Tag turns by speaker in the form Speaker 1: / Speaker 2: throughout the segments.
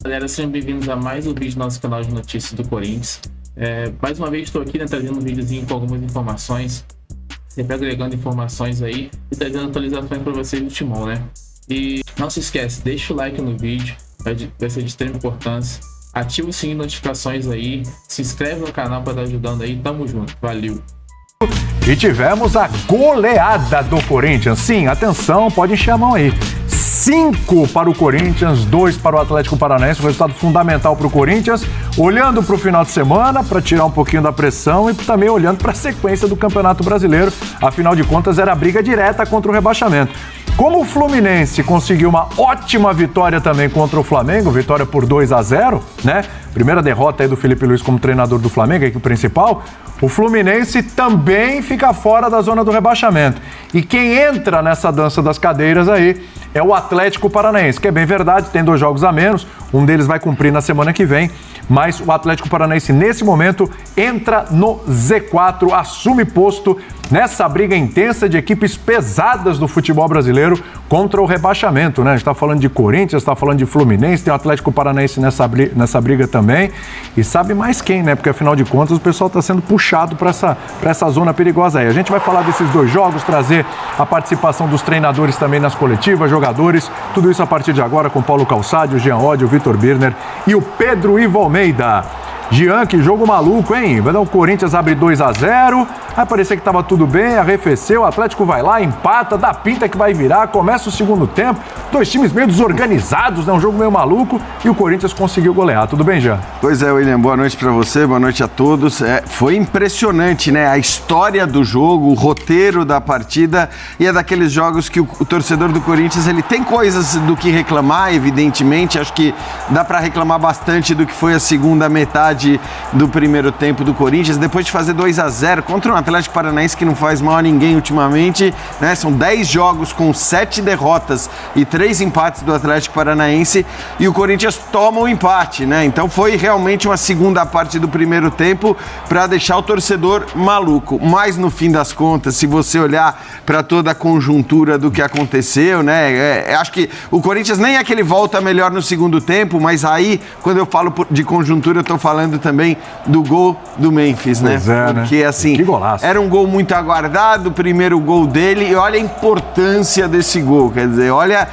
Speaker 1: Galera, sejam bem-vindos a mais um vídeo do nosso canal de notícias do Corinthians. Mais uma vez estou aqui, né, trazendo um videozinho com algumas informações, sempre agregando informações aí e trazendo atualizações para vocês do Timão, né? E não se esquece, deixa o like no vídeo, vai ser de extrema importância. Ativa o sininho de notificações aí, se inscreve no canal para estar ajudando aí, tamo junto, valeu!
Speaker 2: E tivemos a goleada do Corinthians. Sim, atenção, pode encher a mão aí. 5 para o Corinthians, 2 para o Atlético Paranaense, um resultado fundamental para o Corinthians, olhando para o final de semana, para tirar um pouquinho da pressão e também olhando para a sequência do Campeonato Brasileiro, afinal de contas era a briga direta contra o rebaixamento. Como o Fluminense conseguiu uma ótima vitória também contra o Flamengo, vitória por 2-0, né? Primeira derrota aí do Felipe Luiz como treinador do Flamengo, a equipe principal, o Fluminense também fica fora da zona do rebaixamento. E quem entra nessa dança das cadeiras aí é o Atlético Paranaense, que é bem verdade, tem 2 jogos a menos, um deles vai cumprir na semana que vem, mas o Atlético Paranaense nesse momento entra no Z4, assume posto nessa briga intensa de equipes pesadas do futebol brasileiro contra o rebaixamento, né? A gente está falando de Corinthians, está falando de Fluminense, tem o Atlético Paranaense nessa briga também, e sabe mais quem, né? Porque afinal de contas o pessoal está sendo puxado para essa zona perigosa aí. A gente vai falar desses 2 jogos, trazer a participação dos treinadores também nas coletivas, jogadores, tudo isso a partir de agora com Paulo Calçade, o Jean Oddi, o Vitor Birner e o Pedro Ivo Almeida. Jean, que jogo maluco, hein? O Corinthians abre 2-0, vai parecer que estava tudo bem, arrefeceu, o Atlético vai lá, empata, dá pinta que vai virar, começa o segundo tempo, 2 times meio desorganizados, né? Um jogo meio maluco e o Corinthians conseguiu golear. Tudo bem, Jean?
Speaker 3: Pois é, William, boa noite para você, boa noite a todos. Foi impressionante, né? A história do jogo, o roteiro da partida, e é daqueles jogos que o torcedor do Corinthians, ele tem coisas do que reclamar, evidentemente, acho que dá para reclamar bastante do que foi a segunda metade do primeiro tempo do Corinthians, depois de fazer 2-0 contra um Atlético Paranaense que não faz mal a ninguém ultimamente, né? São 10 jogos com 7 derrotas e 3 empates do Atlético Paranaense, e o Corinthians toma o empate, né? Então foi realmente uma segunda parte do primeiro tempo para deixar o torcedor maluco, mas no fim das contas, se você olhar para toda a conjuntura do que aconteceu, né? Acho que o Corinthians nem é que ele volta melhor no segundo tempo, mas aí, quando eu falo de conjuntura, eu tô falando também do gol do Memphis, né? Porque assim, era um gol muito aguardado, o primeiro gol dele, e olha a importância desse gol, quer dizer, olha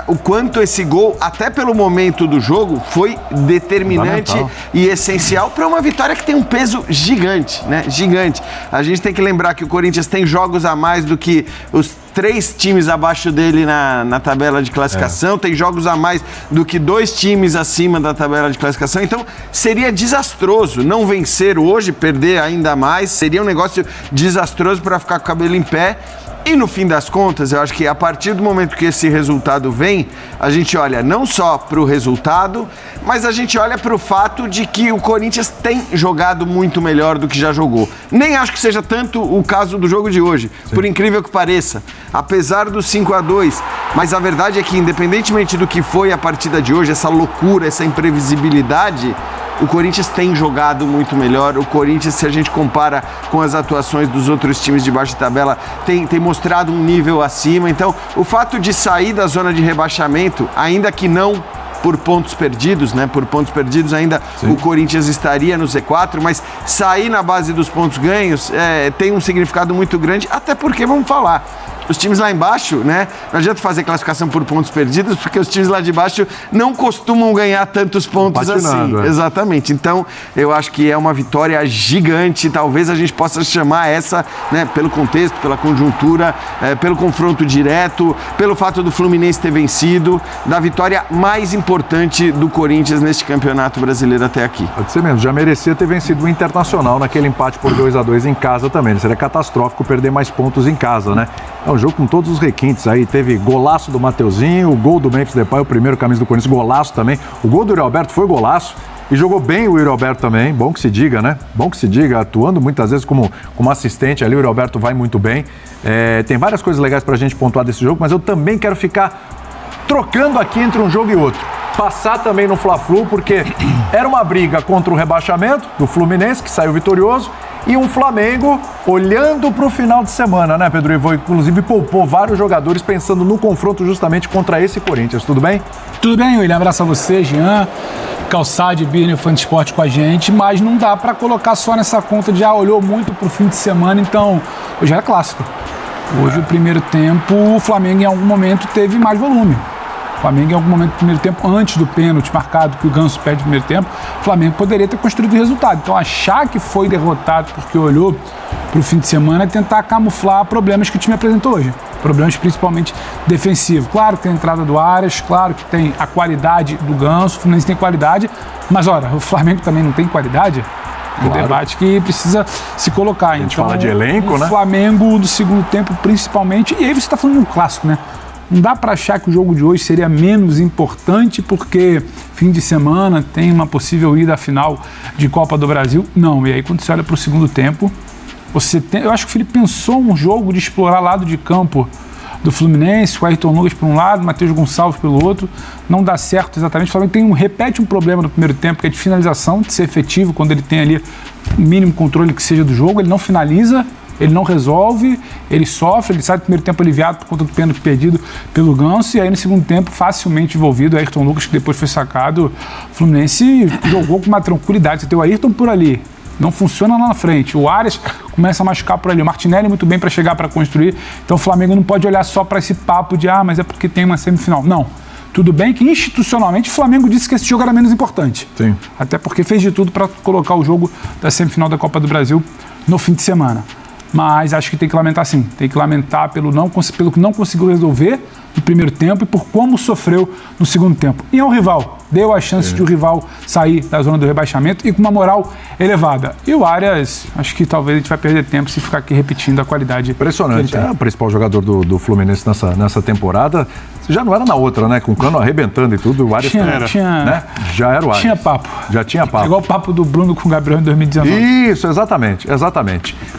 Speaker 3: o quanto esse gol, até pelo momento do jogo, foi determinante e essencial para uma vitória que tem um peso gigante, né? Gigante. A gente tem que lembrar que o Corinthians tem jogos a mais do que os 3 times abaixo dele na tabela de classificação, tem jogos a mais do que 2 times acima da tabela de classificação, então seria desastroso não vencer hoje, perder ainda mais, seria um negócio desastroso para ficar com o cabelo em pé. E no fim das contas, eu acho que a partir do momento que esse resultado vem, a gente olha não só para o resultado, mas a gente olha para o fato de que o Corinthians tem jogado muito melhor do que já jogou. Nem acho que seja tanto o caso do jogo de hoje, por incrível que pareça, apesar do 5-2. Mas a verdade é que, independentemente do que foi a partida de hoje, essa loucura, essa imprevisibilidade, o Corinthians tem jogado muito melhor. O Corinthians, se a gente compara com as atuações dos outros times de baixo de tabela, tem mostrado um nível acima. Então, o fato de sair da zona de rebaixamento, ainda que não por pontos perdidos, né? Por pontos perdidos ainda o Corinthians estaria no Z4, mas sair na base dos pontos ganhos tem um significado muito grande, até porque, vamos falar, os times lá embaixo, né? Não adianta fazer classificação por pontos perdidos, porque os times lá de baixo não costumam ganhar tantos pontos assim. Exatamente. Então, eu acho que é uma vitória gigante. Talvez a gente possa chamar essa, né? Pelo contexto, pela conjuntura, pelo confronto direto, pelo fato do Fluminense ter vencido, da vitória mais importante do Corinthians neste campeonato brasileiro até aqui.
Speaker 2: Pode ser mesmo. Já merecia ter vencido o Internacional naquele empate por 2-2 em casa também. Seria catastrófico perder mais pontos em casa, né? É um jogo com todos os requintes aí, teve golaço do Mateuzinho, o gol do Memphis Depay, o primeiro camisa do Corinthians, golaço também, o gol do Yuri Alberto foi golaço, e jogou bem o Yuri Alberto também, bom que se diga, né? Bom que se diga, atuando muitas vezes como assistente ali, o Yuri Alberto vai muito bem. Tem várias coisas legais pra gente pontuar desse jogo, mas eu também quero ficar trocando aqui entre um jogo e outro. Passar também no Fla-Flu, porque era uma briga contra o rebaixamento do Fluminense, que saiu vitorioso, E um Flamengo olhando para o final de semana, né, Pedro Ivo? Inclusive poupou vários jogadores pensando no confronto justamente contra esse Corinthians. Tudo bem?
Speaker 4: Tudo bem, William. Abraço a você, Jean, Calçade, Birne, Fã de Esporte com a gente, mas não dá para colocar só nessa conta de olhou muito pro fim de semana, então hoje era clássico. Hoje, o primeiro tempo, o Flamengo em algum momento teve mais volume. O Flamengo, em algum momento do primeiro tempo, antes do pênalti marcado que o Ganso perde no primeiro tempo, o Flamengo poderia ter construído o resultado. Então, achar que foi derrotado porque olhou para o fim de semana é tentar camuflar problemas que o time apresentou hoje. Problemas principalmente defensivos. Claro que tem a entrada do Arias, claro que tem a qualidade do Ganso, o Fluminense tem qualidade, mas, ora, o Flamengo também não tem qualidade. Um debate que precisa se colocar.
Speaker 2: A gente fala de elenco, né?
Speaker 4: O Flamengo do segundo tempo, principalmente. E aí você está falando de um clássico, né? Não dá para achar que o jogo de hoje seria menos importante porque fim de semana tem uma possível ida à final de Copa do Brasil. Não. E aí, quando você olha para o segundo tempo, eu acho que o Felipe pensou um jogo de explorar lado de campo do Fluminense, o Ayrton Lucas por um lado, o Matheus Gonçalves pelo outro, não dá certo exatamente. O Flamengo repete um problema no primeiro tempo, que é de finalização, de ser efetivo quando ele tem ali o mínimo controle que seja do jogo, ele não finaliza, ele não resolve, ele sofre, ele sai do primeiro tempo aliviado por conta do pênalti perdido pelo Ganso, e aí no segundo tempo facilmente envolvido, o Ayrton Lucas, que depois foi sacado, o Fluminense jogou com uma tranquilidade, você tem o Ayrton por ali, não funciona lá na frente. O Arias começa a machucar por ali. O Martinelli muito bem para chegar, para construir. Então o Flamengo não pode olhar só para esse papo de mas é porque tem uma semifinal. Não. Tudo bem que institucionalmente o Flamengo disse que esse jogo era menos importante.
Speaker 2: Sim.
Speaker 4: Até porque fez de tudo para colocar o jogo da semifinal da Copa do Brasil no fim de semana. Mas acho que tem que lamentar sim. Tem que lamentar pelo que não conseguiu resolver no primeiro tempo e por como sofreu no segundo tempo. E é um rival. Deu a chance de o rival sair da zona do rebaixamento e com uma moral elevada. E o Arias, acho que talvez a gente vai perder tempo se ficar aqui repetindo a qualidade.
Speaker 2: Impressionante. É o principal jogador do Fluminense nessa temporada. Já não era na outra, né? Com o Cano arrebentando e tudo. O Arias né? Já era o Arias.
Speaker 4: Tinha papo.
Speaker 2: Já tinha papo.
Speaker 4: Igual o papo do Bruno com o Gabriel em 2019.
Speaker 2: Isso, exatamente.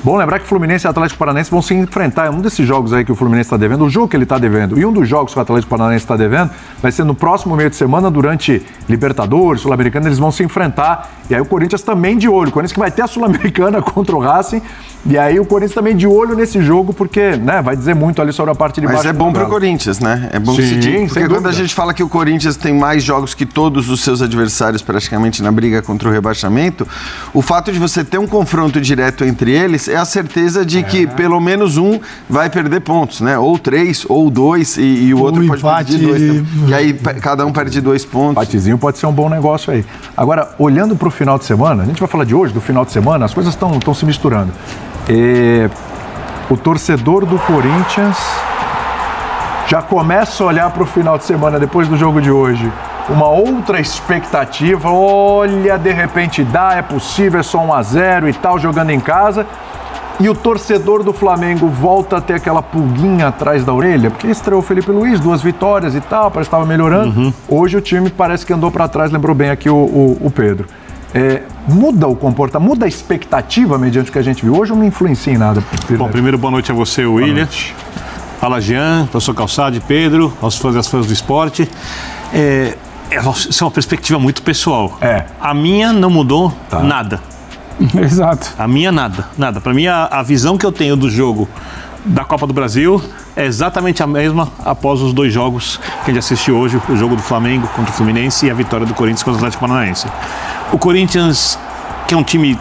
Speaker 2: Bom lembrar que Fluminense e Atlético Paranaense vão se enfrentar. É um desses jogos aí que o Fluminense está devendo, o jogo que ele está devendo. E um dos jogos que o Atlético Paranaense está devendo vai ser no próximo meio de semana, durante Libertadores, Sul-Americana, eles vão se enfrentar. E aí o Corinthians também de olho. O Corinthians que vai ter a Sul-Americana contra o Racing. E aí o Corinthians também de olho nesse jogo, porque vai dizer muito ali sobre a parte de baixo.
Speaker 3: Mas é bom pro Corinthians, né? É bom que se diga. Porque quando a gente fala que o Corinthians tem mais jogos que todos os seus adversários praticamente na briga contra o rebaixamento, o fato de você ter um confronto direto entre eles é a certeza de que pelo menos um vai perder pontos, né? Ou 3, ou 2, e o outro pode perder 2. E aí cada um perde 2 pontos.
Speaker 2: Empatezinho pode ser um bom negócio aí. Agora, olhando para o final de semana, a gente vai falar de hoje, do final de semana, as coisas estão se misturando. O torcedor do Corinthians já começa a olhar para o final de semana depois do jogo de hoje. Uma outra expectativa, olha, de repente é possível, é só 1-0 e tal, jogando em casa. E o torcedor do Flamengo volta a ter aquela pulguinha atrás da orelha, porque estreou o Felipe Luiz, 2 vitórias e tal, parece que estava melhorando. Hoje o time parece que andou para trás, lembrou bem aqui o Pedro. Muda o comportamento, muda a expectativa mediante o que a gente viu hoje ou não influencia em nada?
Speaker 5: Bom, primeiro boa noite a você, William. Fala, Jean, professor Calçade, Pedro, aos fãs e às fãs do esporte. Isso é uma perspectiva muito pessoal. A minha não mudou nada.
Speaker 4: Exato.
Speaker 5: A minha nada. Para mim, a visão que eu tenho do jogo da Copa do Brasil é exatamente a mesma após os 2 jogos que a gente assistiu hoje, o jogo do Flamengo contra o Fluminense e a vitória do Corinthians contra o Atlético Paranaense. O Corinthians, que é um time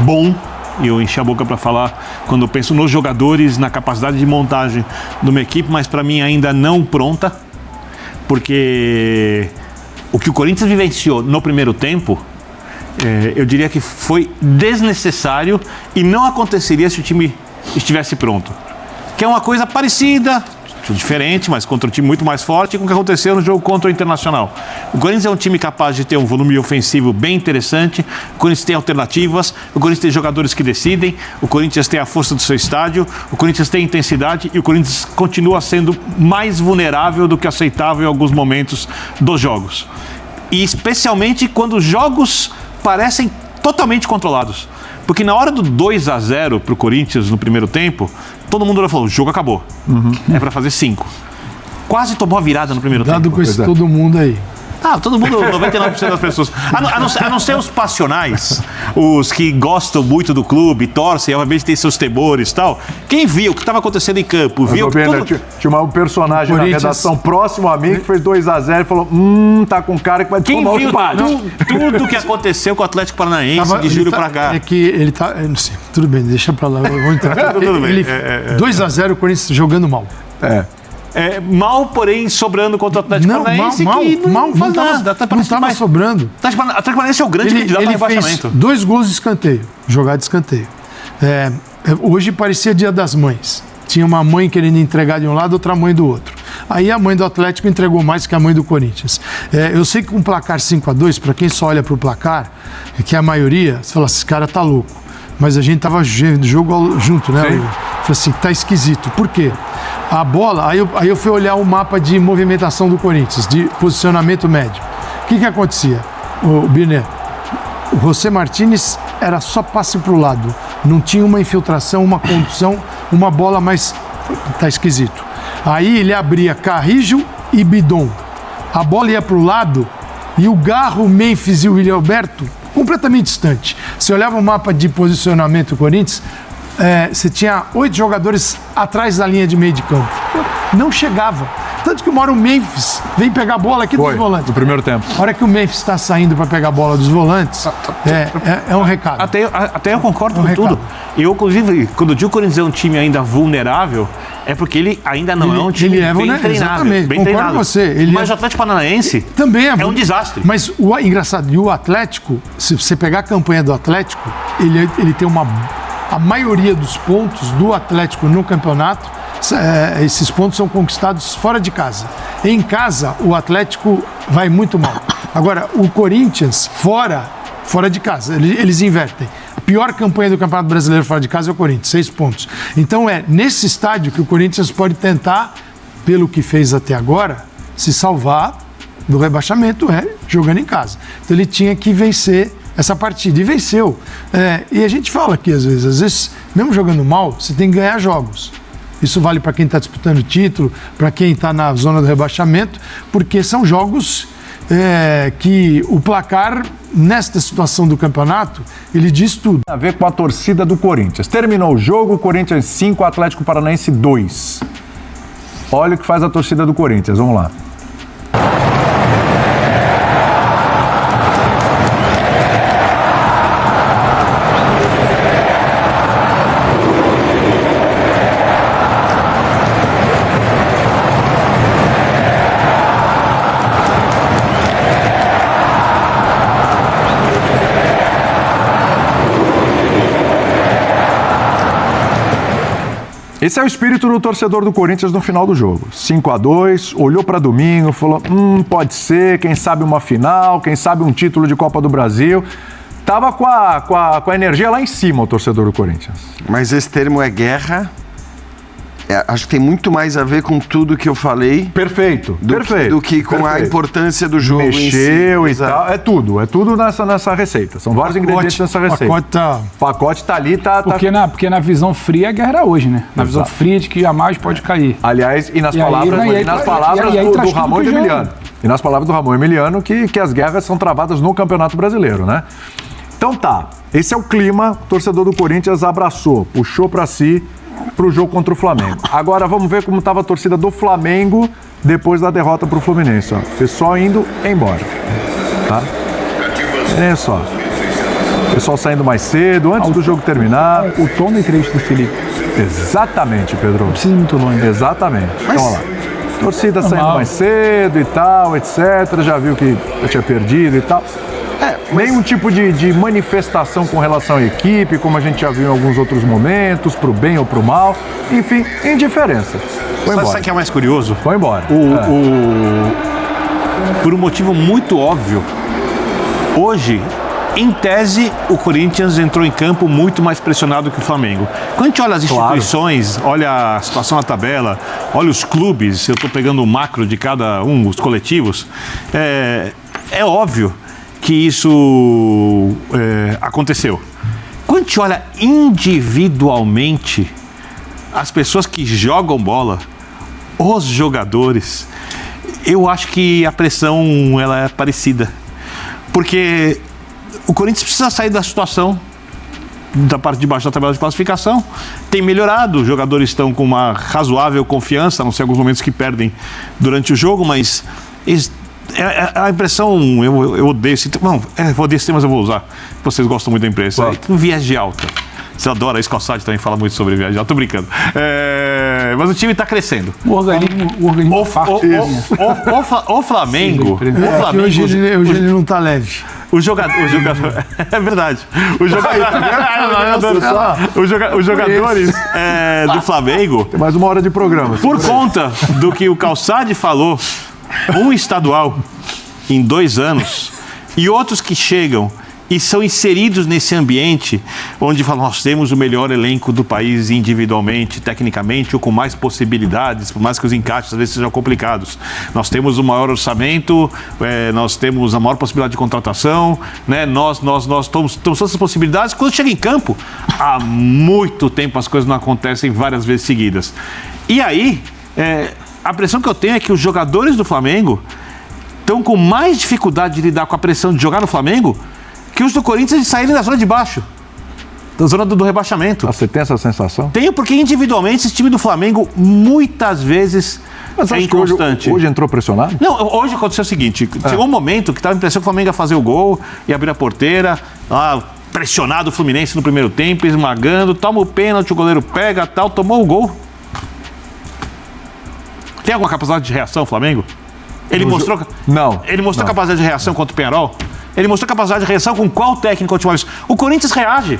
Speaker 5: bom, e eu enchi a boca para falar quando eu penso nos jogadores, na capacidade de montagem de uma equipe, mas para mim ainda não pronta, porque o que o Corinthians vivenciou no primeiro tempo, eu diria que foi desnecessário e não aconteceria se o time estivesse pronto. Que é uma coisa parecida, diferente, mas contra um time muito mais forte com o que aconteceu no jogo contra o Internacional. O Corinthians é um time capaz de ter um volume ofensivo bem interessante, o Corinthians tem alternativas, o Corinthians tem jogadores que decidem, o Corinthians tem a força do seu estádio, o Corinthians tem intensidade e o Corinthians continua sendo mais vulnerável do que aceitável em alguns momentos dos jogos. E especialmente quando os jogos parecem totalmente controlados. Porque na hora do 2-0 pro Corinthians no primeiro tempo, todo mundo falou, o jogo acabou. É para fazer 5. Quase tomou a virada no primeiro tempo.
Speaker 4: Dado com esse todo mundo aí.
Speaker 5: Todo mundo, 99% das pessoas. A não ser os passionais, os que gostam muito do clube, torcem, obviamente tem seus temores e tal. Quem viu o que estava acontecendo em campo, viu que
Speaker 2: tinha um personagem na redação próximo a mim que fez 2-0 e falou: tá com cara que vai tomar o empate.
Speaker 5: Tudo que aconteceu com o Atlético Paranaense de julho pra cá.
Speaker 6: É que ele tá. Não sei, tudo bem, deixa pra lá. Eu vou entrar.
Speaker 5: Tudo bem.
Speaker 6: 2-0 o Corinthians jogando mal.
Speaker 5: Mal, porém, sobrando contra o Atlético Paranaense, que não faz nada.
Speaker 6: Não estava sobrando.
Speaker 5: O Atlético Paranaense é o grande candidato ao rebaixamento.
Speaker 6: Fez 2 gols de escanteio, jogada de escanteio. Hoje parecia Dia das Mães. Tinha uma mãe querendo entregar de um lado, outra mãe do outro. Aí a mãe do Atlético entregou mais que a mãe do Corinthians. Eu sei que com um placar 5-2, para quem só olha para o placar, que é a maioria, você fala, esse cara tá louco. Mas a gente tava vendo o jogo junto, né? Falei assim, tá esquisito. Por quê? A bola, aí eu fui olhar o mapa de movimentação do Corinthians, de posicionamento médio. O que acontecia? O Birner, o José Martínez era só passe pro lado. Não tinha uma infiltração, uma condução, uma bola mais... Tá esquisito. Aí ele abria Carrijo e Bidon. A bola ia pro lado e o Garro, o Memphis e o William Alberto completamente distante. Você olhava o mapa de posicionamento do Corinthians, você tinha 8 jogadores atrás da linha de meio de campo. Não chegava. Tanto que uma hora o Memphis vem pegar a bola aqui dos volantes.
Speaker 2: No primeiro tempo.
Speaker 6: A hora que o Memphis está saindo para pegar a bola dos volantes, é um recado.
Speaker 5: Até eu concordo com tudo. Eu, inclusive, quando eu digo que o Corinthians é um time ainda vulnerável, é porque ele ainda não é um time bem treinado.
Speaker 6: Exatamente,
Speaker 5: bem
Speaker 6: concordo
Speaker 5: treinado.
Speaker 6: com você.
Speaker 5: Mas o Atlético Paranaense
Speaker 6: também
Speaker 5: é um desastre.
Speaker 6: Mas o engraçado, e o Atlético, se você pegar a campanha do Atlético, ele tem a maioria dos pontos do Atlético no campeonato, esses pontos são conquistados fora de casa. Em casa, o Atlético vai muito mal. Agora, o Corinthians, fora de casa, eles invertem. A pior campanha do Campeonato Brasileiro fora de casa é o Corinthians, 6 pontos. Então é nesse estádio que o Corinthians pode tentar, pelo que fez até agora, se salvar do rebaixamento, jogando em casa. Então ele tinha que vencer essa partida, e venceu. E a gente fala aqui, às vezes, mesmo jogando mal, você tem que ganhar jogos. Isso vale para quem está disputando o título, para quem está na zona do rebaixamento, porque são jogos que o placar, nesta situação do campeonato, ele diz tudo.
Speaker 2: Tem a ver com a torcida do Corinthians. Terminou o jogo, Corinthians 5, Atlético Paranaense 2. Olha o que faz a torcida do Corinthians, vamos lá. Esse é o espírito do torcedor do Corinthians no final do jogo. 5-2, olhou para domingo, falou, pode ser, quem sabe uma final, quem sabe um título de Copa do Brasil. Tava com a energia lá em cima o torcedor do Corinthians.
Speaker 3: Mas esse termo é guerra. Acho que tem muito mais a ver com tudo que eu falei.
Speaker 2: Perfeito.
Speaker 3: Do que com a importância do jogo
Speaker 2: Mexeu
Speaker 3: em si.
Speaker 2: E tal. É tudo nessa receita. São vários ingredientes nessa receita.
Speaker 6: O
Speaker 2: pacote tá ali,
Speaker 4: Porque na visão fria a guerra era hoje, né? Na visão fria de que jamais pode cair.
Speaker 2: Aliás, e nas palavras do Ramon Emiliano. E nas palavras do Ramon Emiliano que as guerras são travadas no Campeonato Brasileiro, né? Então esse é o clima, o torcedor do Corinthians abraçou, puxou para si para o jogo contra o Flamengo. Agora vamos ver como estava a torcida do Flamengo depois da derrota para o Fluminense. Ó. Pessoal indo embora. Tá? Olha só. Pessoal saindo mais cedo, antes do jogo terminar.
Speaker 4: O tom da entrevista do Felipe.
Speaker 2: Exatamente, Pedro.
Speaker 4: Não precisa ir muito longe.
Speaker 2: Exatamente. Então, vamos lá. Torcida saindo mais cedo e tal, etc. Já viu que eu tinha perdido e tal. Nenhum tipo de manifestação com relação à equipe, como a gente já viu em alguns outros momentos, pro bem ou pro mal. Enfim, indiferença. Foi embora.
Speaker 5: Sabe o que é mais curioso?
Speaker 2: Foi embora.
Speaker 5: Por um motivo muito óbvio, hoje, em tese, o Corinthians entrou em campo muito mais pressionado que o Flamengo. Quando a gente olha as instituições, olha a situação na tabela, olha os clubes, eu estou pegando o macro de cada um, os coletivos, é óbvio que isso aconteceu. Quando a gente olha individualmente as pessoas que jogam bola, os jogadores, Eu acho que a pressão ela é parecida. Porque o Corinthians precisa sair da situação da parte de baixo da tabela de classificação. Tem melhorado, os jogadores estão com uma razoável confiança, a não ser alguns momentos que perdem durante o jogo, mas a impressão, eu odeio esse termo, não, eu odeio esse termo, mas eu vou usar. Vocês gostam muito da imprensa.
Speaker 2: Claro.
Speaker 5: Um viés de alta. Você adora, isso, Calçade também fala muito sobre viés de alta, tô brincando. Mas o time está crescendo.
Speaker 4: O organismo farto.
Speaker 5: O Flamengo...
Speaker 6: Hoje ele não está leve.
Speaker 5: O jogador é verdade. Os jogadores do Flamengo,
Speaker 2: Tem mais uma hora de programa.
Speaker 5: por conta do que o Calçade falou, um estadual em 2 anos e outros que chegam e são inseridos nesse ambiente onde falam, nós temos o melhor elenco do país individualmente, tecnicamente, ou com mais possibilidades, por mais que os encaixes às vezes sejam complicados. Nós temos o maior orçamento, nós temos a maior possibilidade de contratação, né? Nós temos todas essas possibilidades. Quando chega em campo, há muito tempo as coisas não acontecem várias vezes seguidas. E aí, a pressão que eu tenho é que os jogadores do Flamengo estão com mais dificuldade de lidar com a pressão de jogar no Flamengo que os do Corinthians saírem da zona de baixo, da zona do rebaixamento.
Speaker 2: Você tem essa sensação?
Speaker 5: Tenho, porque individualmente esse time do Flamengo muitas vezes
Speaker 2: Mas
Speaker 5: é
Speaker 2: acho que
Speaker 5: inconstante.
Speaker 2: hoje entrou pressionado?
Speaker 5: Não, hoje aconteceu o seguinte, chegou um momento que estava a impressão que o Flamengo ia fazer o gol, ia abrir a porteira, pressionado o Fluminense no primeiro tempo, esmagando, toma o pênalti, o goleiro pega, tal, tomou o gol. Tem alguma capacidade de reação o Flamengo? Ele mostrou capacidade de reação contra o Peñarol? Ele mostrou capacidade de reação com qual técnico última vez? O Corinthians reage.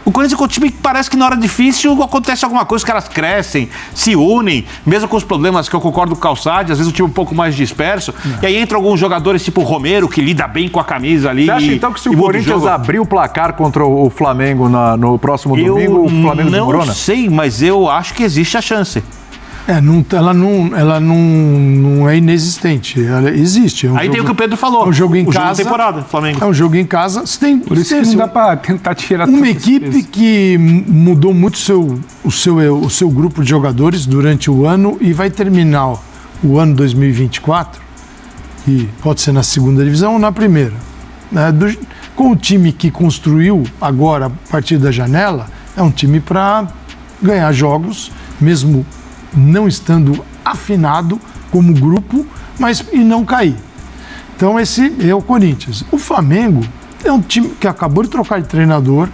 Speaker 5: O Corinthians é um time que parece que na hora difícil acontece alguma coisa, os caras crescem, se unem, mesmo com os problemas que eu concordo com o Calçade, às vezes o time um pouco mais disperso, e aí entram alguns jogadores tipo o Romero, que lida bem com a camisa ali.
Speaker 2: Você acha então que se o Corinthians abrir o placar contra o Flamengo no próximo domingo, o Flamengo desmorona?
Speaker 5: Eu não sei, mas eu acho que existe a chance.
Speaker 6: Ela não é inexistente, ela existe.
Speaker 5: Aí tem o que o Pedro falou.
Speaker 6: É um jogo em casa.
Speaker 5: Jogo de temporada, Flamengo.
Speaker 6: É um jogo em casa.
Speaker 4: Por isso que não dá para tentar tirar
Speaker 6: uma equipe que mudou muito o seu grupo de jogadores durante o ano e vai terminar o ano 2024, que pode ser na segunda divisão ou na primeira. Com o time que construiu agora, a partir da janela, é um time para ganhar jogos, mesmo não estando afinado como grupo, mas e não cair. Então esse é o Corinthians. O Flamengo é um time que acabou de trocar de treinador,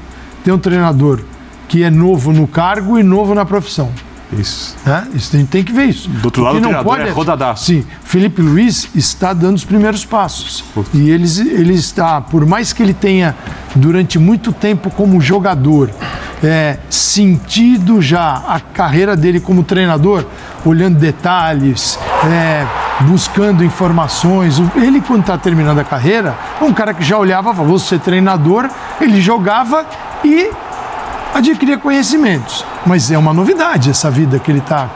Speaker 6: tem um treinador que é novo no cargo e novo na profissão.
Speaker 5: Isso.
Speaker 6: Isso a gente tem que ver isso.
Speaker 5: Do outro lado, o treinador é rodadaço.
Speaker 6: Sim, Felipe Luiz está dando os primeiros passos. E ele está, por mais que ele tenha, durante muito tempo como jogador, sentido já a carreira dele como treinador, olhando detalhes, buscando informações. Ele, quando está terminando a carreira, é um cara que já olhava e falava, vou ser treinador, ele jogava e adquiria conhecimentos. Mas é uma novidade essa vida que ele está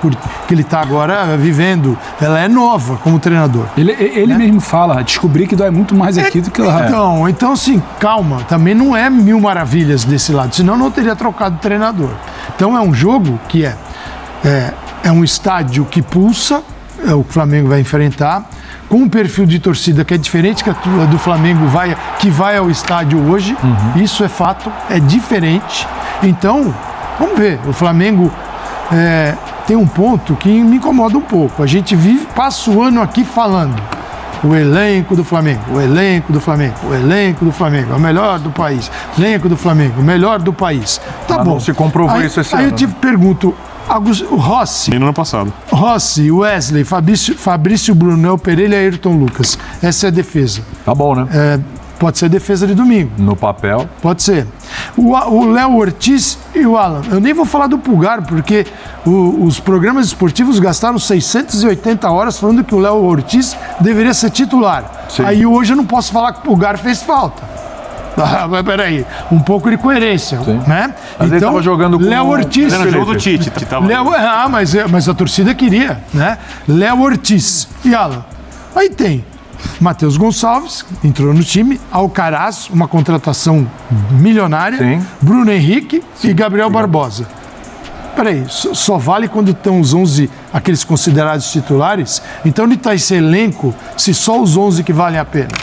Speaker 6: agora vivendo. Ela é nova como treinador.
Speaker 4: Ele mesmo fala, descobri que dói muito mais aqui do que lá.
Speaker 6: Então, assim, calma. Também não é mil maravilhas desse lado, senão não teria trocado de treinador. Então é um jogo que é um estádio que pulsa, o Flamengo vai enfrentar, com um perfil de torcida que é diferente que a do Flamengo que vai ao estádio hoje. Isso é fato, é diferente. Então, vamos ver. O Flamengo tem um ponto que me incomoda um pouco. A gente passa o ano aqui falando o elenco do Flamengo, o elenco do Flamengo, o elenco do Flamengo, é o melhor do país, o elenco do Flamengo, o melhor do país. Tá bom.
Speaker 2: Não se comprovou isso esse ano.
Speaker 6: Aí eu te pergunto, o Rossi.
Speaker 5: Nem no ano passado.
Speaker 6: Rossi, Wesley, Fabrício Brunel, Pereira e Ayrton Lucas. Essa é a defesa.
Speaker 2: Tá bom, né?
Speaker 6: Pode ser a defesa de domingo.
Speaker 2: No papel.
Speaker 6: Pode ser. O Léo Ortiz e o Alan. Eu nem vou falar do Pulgar, porque os programas esportivos gastaram 680 horas falando que o Léo Ortiz deveria ser titular.
Speaker 2: Sim.
Speaker 6: Aí hoje eu não posso falar que o Pulgar fez falta. Mas peraí, um pouco de coerência, né?
Speaker 2: Mas ele tava jogando com
Speaker 6: Léo Ortiz.
Speaker 5: Era o jogo do Tite.
Speaker 6: Mas a torcida queria, né? Léo Ortiz e Alan. Aí tem Matheus Gonçalves, entrou no time, Alcaraz, uma contratação milionária,
Speaker 2: Sim.
Speaker 6: Bruno Henrique e Gabriel Barbosa. peraí, só vale quando estão os 11, aqueles considerados titulares? Então onde está esse elenco se só os 11 que valem a pena?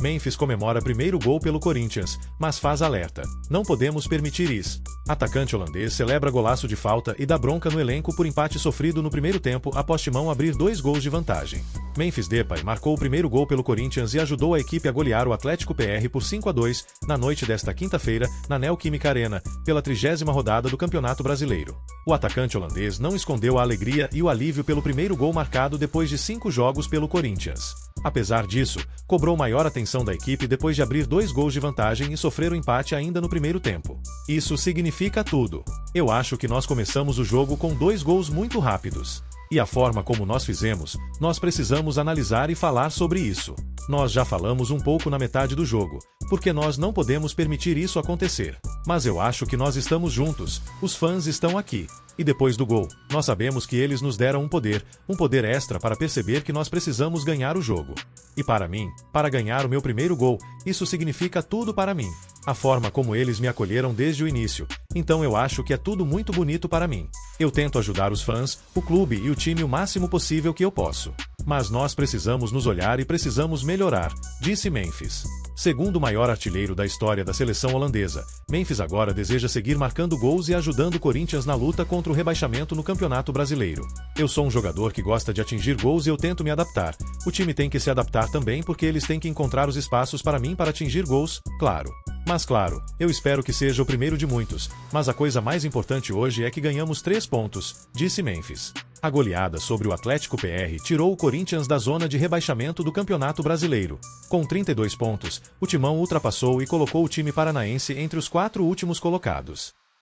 Speaker 7: Memphis comemora primeiro gol pelo Corinthians, mas faz alerta. Não podemos permitir isso. Atacante holandês celebra golaço de falta e dá bronca no elenco por empate sofrido no primeiro tempo após Timão abrir 2 gols de vantagem. Memphis Depay marcou o primeiro gol pelo Corinthians e ajudou a equipe a golear o Atlético PR por 5-2 na noite desta quinta-feira na Neoquímica Arena, pela 30ª rodada do Campeonato Brasileiro. O atacante holandês não escondeu a alegria e o alívio pelo primeiro gol marcado depois de 5 jogos pelo Corinthians. Apesar disso, cobrou maior atenção da equipe depois de abrir 2 gols de vantagem e sofrer o empate ainda no primeiro tempo. Isso significa tudo. Eu acho que nós começamos o jogo com 2 gols muito rápidos. E a forma como nós fizemos, nós precisamos analisar e falar sobre isso. Nós já falamos um pouco na metade do jogo, porque nós não podemos permitir isso acontecer. Mas eu acho que nós estamos juntos, os fãs estão aqui. E depois do gol, nós sabemos que eles nos deram um poder extra para perceber que nós precisamos ganhar o jogo. E para mim, para ganhar o meu primeiro gol, isso significa tudo para mim. A forma como eles me acolheram desde o início. Então eu acho que é tudo muito bonito para mim. Eu tento ajudar os fãs, o clube e o time o máximo possível que eu posso. Mas nós precisamos nos olhar e precisamos melhorar, disse Memphis. Segundo o maior artilheiro da história da seleção holandesa, Memphis agora deseja seguir marcando gols e ajudando o Corinthians na luta contra o rebaixamento no Campeonato Brasileiro. Eu sou um jogador que gosta de atingir gols e eu tento me adaptar. O time tem que se adaptar também porque eles têm que encontrar os espaços para mim para atingir gols, claro. Mas claro, eu espero que seja o primeiro de muitos, mas a coisa mais importante hoje é que ganhamos 3 pontos, disse Memphis. A goleada sobre o Atlético PR tirou o Corinthians da zona de rebaixamento do Campeonato Brasileiro. Com 32 pontos, o Timão ultrapassou e colocou o time paranaense entre os 4 últimos colocados.